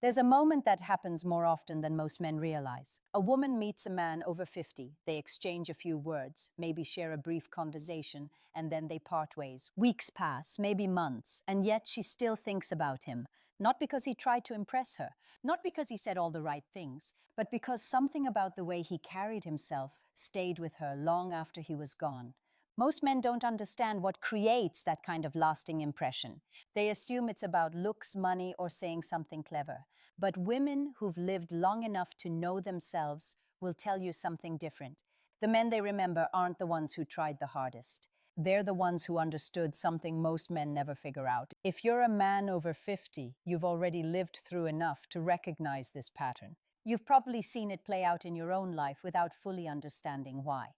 There's a moment that happens more often than most men realize. A woman meets a man over 50. They exchange a few words, maybe share a brief conversation, and then they part ways. Weeks pass, maybe months, and yet she still thinks about him. Not because he tried to impress her, not because he said all the right things, but because something about the way he carried himself stayed with her long after he was gone. Most men don't understand what creates that kind of lasting impression. They assume it's about looks, money, or saying something clever. But women who've lived long enough to know themselves will tell you something different. The men they remember aren't the ones who tried the hardest. They're the ones who understood something most men never figure out. If you're a man over 50, you've already lived through enough to recognize this pattern. You've probably seen it play out in your own life without fully understanding why.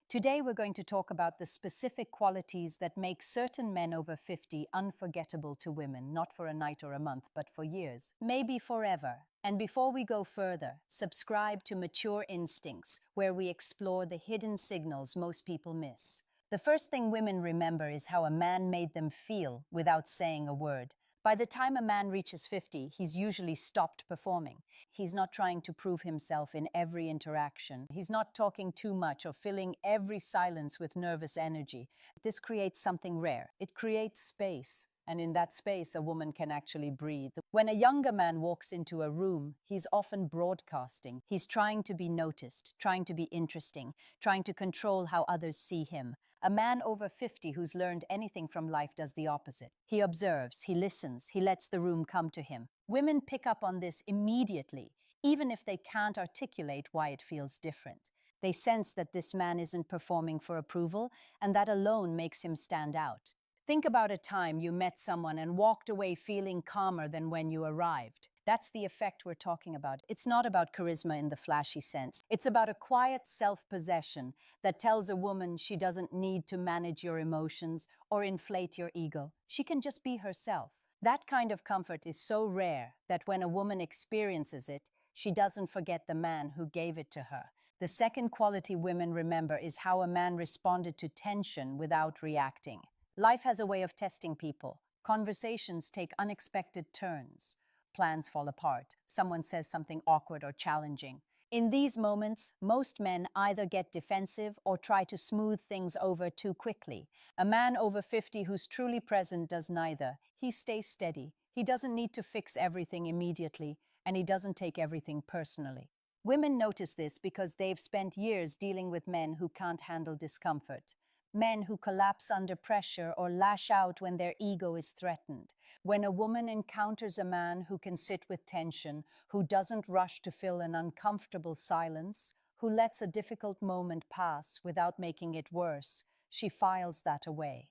Today, we're going to talk about the specific qualities that make certain men over 50 unforgettable to women, not for a night or a month, but for years, maybe forever. And before we go further, subscribe to Mature Instincts, where we explore the hidden signals most people miss. The first thing women remember is how a man made them feel without saying a word. By the time a man reaches 50, he's usually stopped performing. He's not trying to prove himself in every interaction. He's not talking too much or filling every silence with nervous energy. This creates something rare. It creates space. And in that space, a woman can actually breathe. When a younger man walks into a room, he's often broadcasting. He's trying to be noticed, trying to be interesting, trying to control how others see him. A man over 50 who's learned anything from life does the opposite. He observes, he listens, he lets the room come to him. Women pick up on this immediately, even if they can't articulate why it feels different. They sense that this man isn't performing for approval, and that alone makes him stand out. Think about a time you met someone and walked away feeling calmer than when you arrived. That's the effect we're talking about. It's not about charisma in the flashy sense. It's about a quiet self-possession that tells a woman she doesn't need to manage your emotions or inflate your ego. She can just be herself. That kind of comfort is so rare that when a woman experiences it, she doesn't forget the man who gave it to her. The second quality women remember is how a man responded to tension without reacting. Life has a way of testing people. Conversations take unexpected turns. Plans fall apart. Someone says something awkward or challenging. In these moments, most men either get defensive or try to smooth things over too quickly. A man over 50 who's truly present does neither. He stays steady. He doesn't need to fix everything immediately, and he doesn't take everything personally. Women notice this because they've spent years dealing with men who can't handle discomfort. Men who collapse under pressure or lash out when their ego is threatened. When a woman encounters a man who can sit with tension, who doesn't rush to fill an uncomfortable silence, who lets a difficult moment pass without making it worse, she files that away.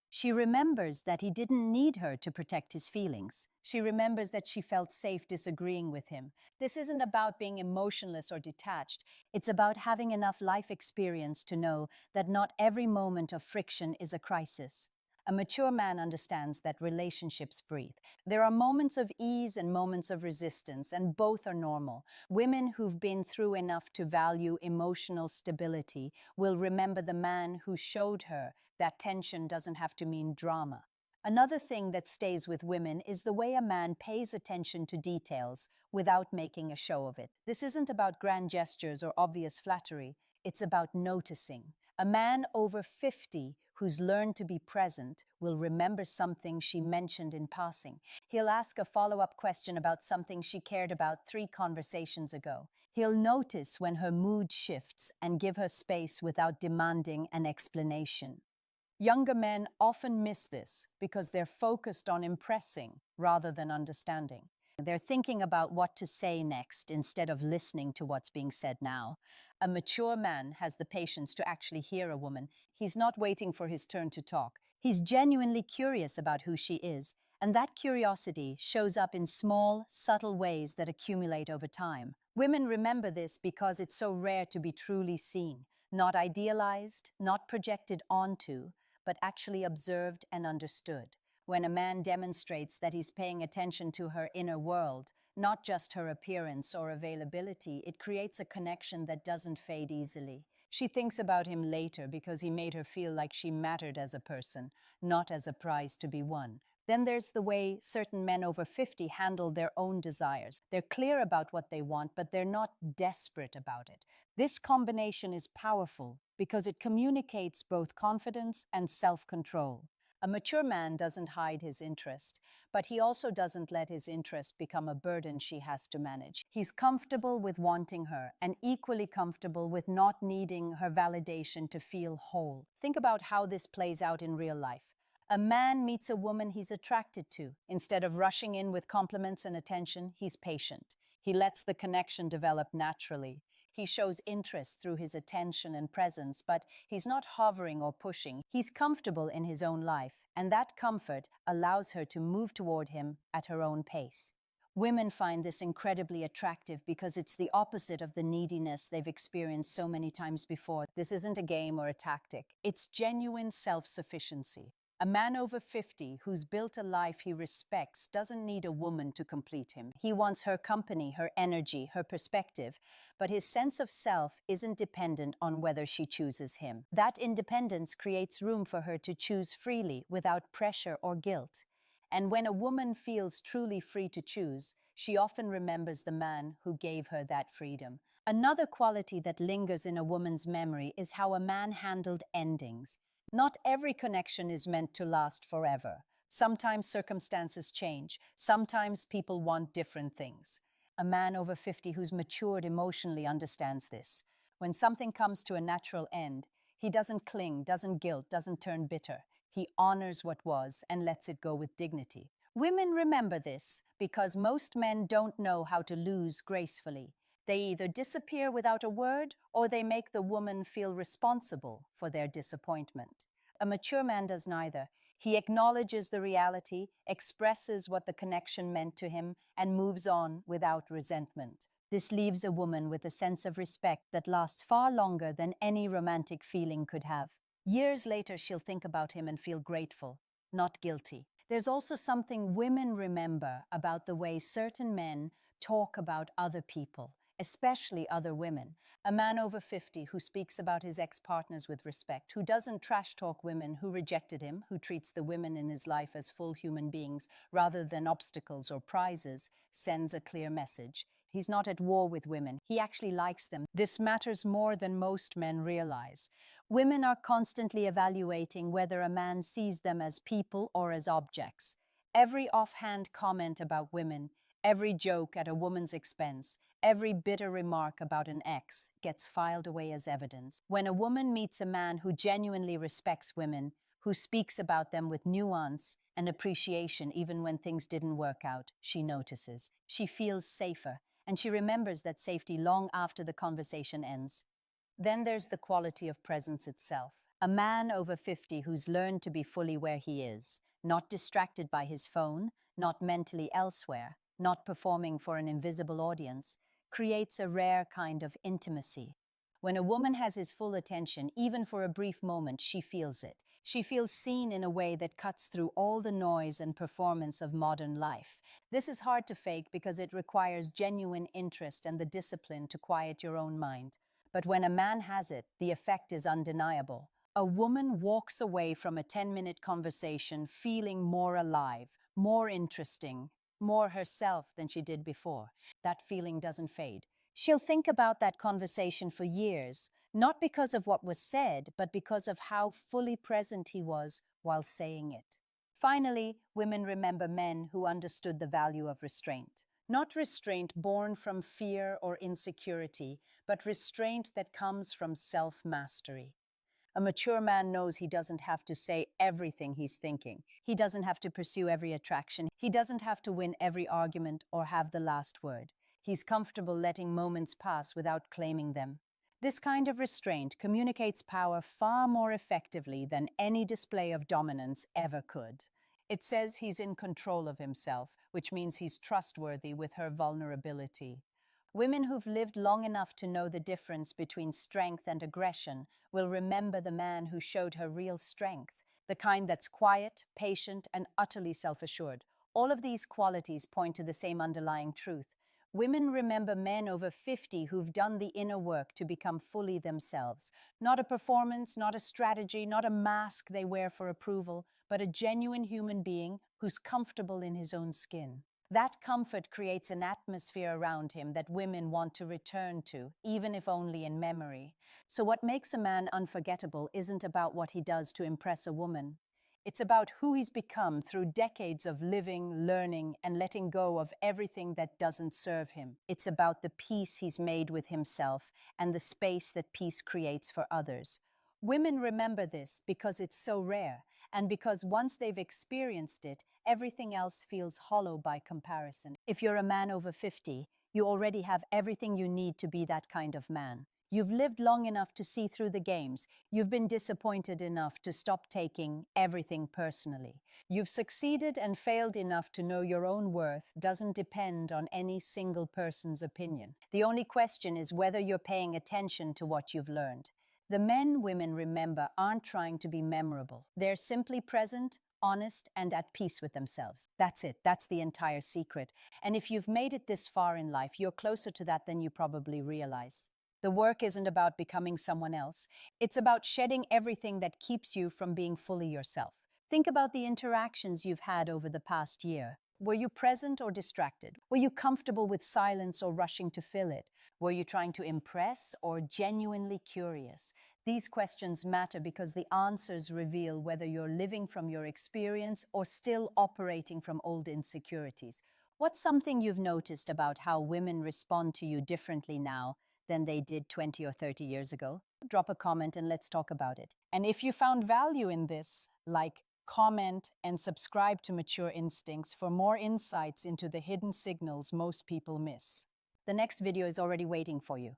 She remembers that he didn't need her to protect his feelings. She remembers that she felt safe disagreeing with him. This isn't about being emotionless or detached. It's about having enough life experience to know that not every moment of friction is a crisis. A mature man understands that relationships breathe. There are moments of ease and moments of resistance, and both are normal. Women who've been through enough to value emotional stability will remember the man who showed her that tension doesn't have to mean drama. Another thing that stays with women is the way a man pays attention to details without making a show of it. This isn't about grand gestures or obvious flattery. It's about noticing. A man over 50 who's learned to be present will remember something she mentioned in passing. He'll ask a follow-up question about something she cared about 3 conversations ago. He'll notice when her mood shifts and give her space without demanding an explanation. Younger men often miss this because they're focused on impressing rather than understanding. They're thinking about what to say next instead of listening to what's being said now. A mature man has the patience to actually hear a woman. He's not waiting for his turn to talk. He's genuinely curious about who she is, and that curiosity shows up in small, subtle ways that accumulate over time. Women remember this because it's so rare to be truly seen, not idealized, not projected onto, but actually observed and understood. When a man demonstrates that he's paying attention to her inner world, not just her appearance or availability, it creates a connection that doesn't fade easily. She thinks about him later because he made her feel like she mattered as a person, not as a prize to be won. Then there's the way certain men over 50 handle their own desires. They're clear about what they want, but they're not desperate about it. This combination is powerful because it communicates both confidence and self-control. A mature man doesn't hide his interest, but he also doesn't let his interest become a burden she has to manage. He's comfortable with wanting her and equally comfortable with not needing her validation to feel whole. Think about how this plays out in real life. A man meets a woman he's attracted to. Instead of rushing in with compliments and attention, he's patient. He lets the connection develop naturally. He shows interest through his attention and presence, but he's not hovering or pushing. He's comfortable in his own life, and that comfort allows her to move toward him at her own pace. Women find this incredibly attractive because it's the opposite of the neediness they've experienced so many times before. This isn't a game or a tactic. It's genuine self-sufficiency. A man over 50 who's built a life he respects doesn't need a woman to complete him. He wants her company, her energy, her perspective, but his sense of self isn't dependent on whether she chooses him. That independence creates room for her to choose freely without pressure or guilt. And when a woman feels truly free to choose, she often remembers the man who gave her that freedom. Another quality that lingers in a woman's memory is how a man handled endings. Not every connection is meant to last forever. Sometimes circumstances change. Sometimes people want different things. A man over 50 who's matured emotionally understands this. When something comes to a natural end, he doesn't cling, doesn't guilt, doesn't turn bitter. He honors what was and lets it go with dignity. Women remember this because most men don't know how to lose gracefully. They either disappear without a word or they make the woman feel responsible for their disappointment. A mature man does neither. He acknowledges the reality, expresses what the connection meant to him, and moves on without resentment. This leaves a woman with a sense of respect that lasts far longer than any romantic feeling could have. Years later, she'll think about him and feel grateful, not guilty. There's also something women remember about the way certain men talk about other people, especially other women. A man over 50 who speaks about his ex-partners with respect, who doesn't trash talk women who rejected him, who treats the women in his life as full human beings rather than obstacles or prizes, sends a clear message. He's not at war with women. He actually likes them. This matters more than most men realize. Women are constantly evaluating whether a man sees them as people or as objects. Every offhand comment about women, every joke at a woman's expense, every bitter remark about an ex gets filed away as evidence. When a woman meets a man who genuinely respects women, who speaks about them with nuance and appreciation even when things didn't work out, she notices. She feels safer, and she remembers that safety long after the conversation ends. Then there's the quality of presence itself. A man over 50 who's learned to be fully where he is, not distracted by his phone, not mentally elsewhere, not performing for an invisible audience, creates a rare kind of intimacy. When a woman has his full attention, even for a brief moment, she feels it. She feels seen in a way that cuts through all the noise and performance of modern life. This is hard to fake because it requires genuine interest and the discipline to quiet your own mind. But when a man has it, the effect is undeniable. A woman walks away from a 10-minute conversation feeling more alive, more interesting, more herself than she did before. That feeling doesn't fade. She'll think about that conversation for years, not because of what was said, but because of how fully present he was while saying it. Finally, women remember men who understood the value of restraint. Not restraint born from fear or insecurity, but restraint that comes from self-mastery. A mature man knows he doesn't have to say everything he's thinking. He doesn't have to pursue every attraction. He doesn't have to win every argument or have the last word. He's comfortable letting moments pass without claiming them. This kind of restraint communicates power far more effectively than any display of dominance ever could. It says he's in control of himself, which means he's trustworthy with her vulnerability. Women who've lived long enough to know the difference between strength and aggression will remember the man who showed her real strength, the kind that's quiet, patient, and utterly self-assured. All of these qualities point to the same underlying truth. Women remember men over 50 who've done the inner work to become fully themselves. Not a performance, not a strategy, not a mask they wear for approval, but a genuine human being who's comfortable in his own skin. That comfort creates an atmosphere around him that women want to return to, even if only in memory. So what makes a man unforgettable isn't about what he does to impress a woman. It's about who he's become through decades of living, learning, and letting go of everything that doesn't serve him. It's about the peace he's made with himself and the space that peace creates for others. Women remember this because it's so rare, and because once they've experienced it, everything else feels hollow by comparison. If you're a man over 50, you already have everything you need to be that kind of man. You've lived long enough to see through the games. You've been disappointed enough to stop taking everything personally. You've succeeded and failed enough to know your own worth doesn't depend on any single person's opinion. The only question is whether you're paying attention to what you've learned. The men women remember aren't trying to be memorable. They're simply present, honest, and at peace with themselves. That's it. That's the entire secret. And if you've made it this far in life, you're closer to that than you probably realize. The work isn't about becoming someone else. It's about shedding everything that keeps you from being fully yourself. Think about the interactions you've had over the past year. Were you present or distracted? Were you comfortable with silence or rushing to fill it? Were you trying to impress or genuinely curious? These questions matter because the answers reveal whether you're living from your experience or still operating from old insecurities. What's something you've noticed about how women respond to you differently now than they did 20 or 30 years ago? Drop a comment and let's talk about it. And if you found value in this, like, comment, and subscribe to Mature Instincts for more insights into the hidden signals most people miss. The next video is already waiting for you.